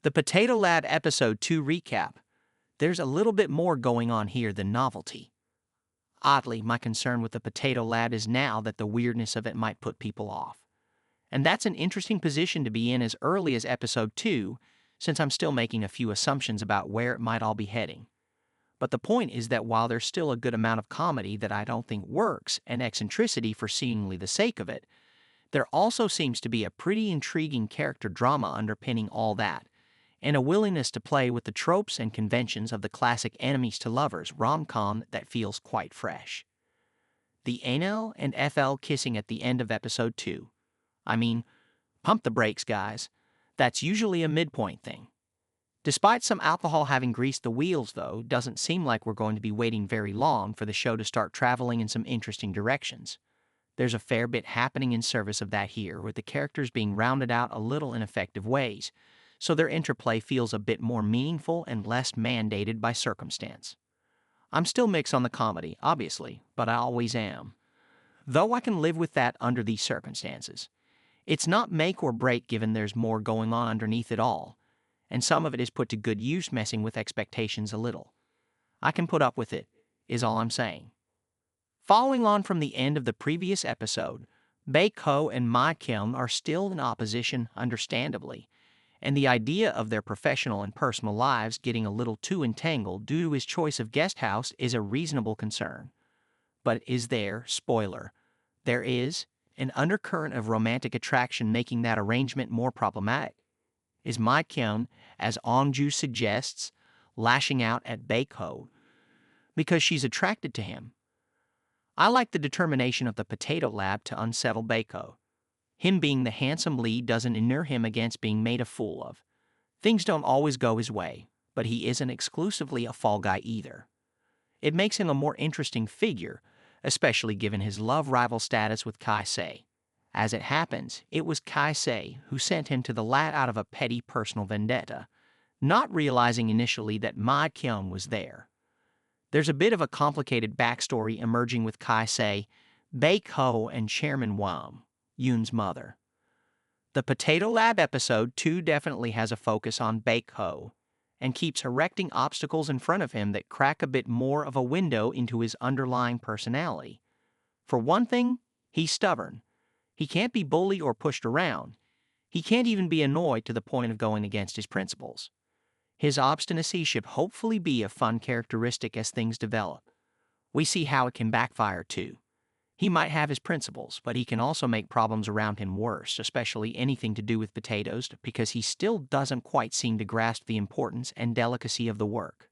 The Potato Lab Episode 2 recap. There's a little bit more going on here than novelty. Oddly, my concern with the Potato Lab is now that the weirdness of it might put people off. And that's an interesting position to be in as early as Episode 2, since I'm still making a few assumptions about where it might all be heading. But the point is that while there's still a good amount of comedy that I don't think works and eccentricity for seemingly the sake of it, there also seems to be a pretty intriguing character drama underpinning all that, and a willingness to play with the tropes and conventions of the classic enemies to lovers rom-com that feels quite fresh. The Anel and FL kissing at the end of Episode 2. I mean, pump the brakes, guys. That's usually a midpoint thing. Despite some alcohol having greased the wheels, though, it doesn't seem like we're going to be waiting very long for the show to start traveling in some interesting directions. There's a fair bit happening in service of that here, with the characters being rounded out a little in effective ways, so their interplay feels a bit more meaningful and less mandated by circumstance. I'm still mixed on the comedy, obviously, but I always am. Though I can live with that under these circumstances. It's not make or break given there's more going on underneath it all, and some of it is put to good use messing with expectations a little. I can put up with it, is all I'm saying. Following on from the end of the previous episode, Baek-ho and Ma-kyung are still in opposition, understandably, and the idea of their professional and personal lives getting a little too entangled due to his choice of guest house is a reasonable concern. But is there, spoiler, there is, an undercurrent of romantic attraction making that arrangement more problematic? Is Ma-kyung, as Ong-ju suggests, lashing out at Baek-ho because she's attracted to him? I like the determination of the Potato Lab to unsettle Baek-ho. Him being the handsome lead doesn't inure him against being made a fool of. Things don't always go his way, but he isn't exclusively a fall guy either. It makes him a more interesting figure, especially given his love rival status with Kai-se. As it happens, it was Kai-se who sent him to the lat out of a petty personal vendetta, not realizing initially that Ma-kyung was there. There's a bit of a complicated backstory emerging with Kai-se, Baek-ho, and Chairman Wam, Yoon's mother. The Potato Lab Episode 2 definitely has a focus on Baek-ho, and keeps erecting obstacles in front of him that crack a bit more of a window into his underlying personality. For one thing, he's stubborn. He can't be bullied or pushed around. He can't even be annoyed to the point of going against his principles. His obstinacy should hopefully be a fun characteristic as things develop. We see how it can backfire too. He might have his principles, but he can also make problems around him worse, especially anything to do with potatoes, because he still doesn't quite seem to grasp the importance and delicacy of the work.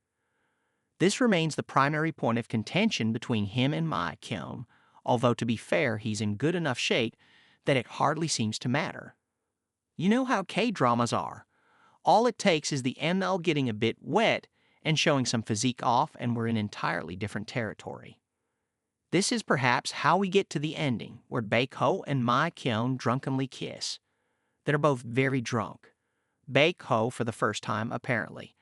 This remains the primary point of contention between him and Ma-kyung, although to be fair, he's in good enough shape that it hardly seems to matter. You know how K-dramas are. All it takes is the ML getting a bit wet and showing some physique off, and we're in entirely different territory. This is perhaps how we get to the ending, where Baek-ho and Ma-kyung drunkenly kiss. They're both very drunk. Baek-ho for the first time, apparently.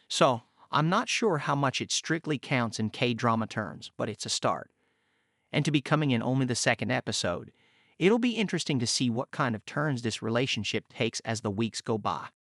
So, I'm not sure how much it strictly counts in K-drama terms, but it's a start. And to be coming in only the second episode, it'll be interesting to see what kind of turns this relationship takes as the weeks go by.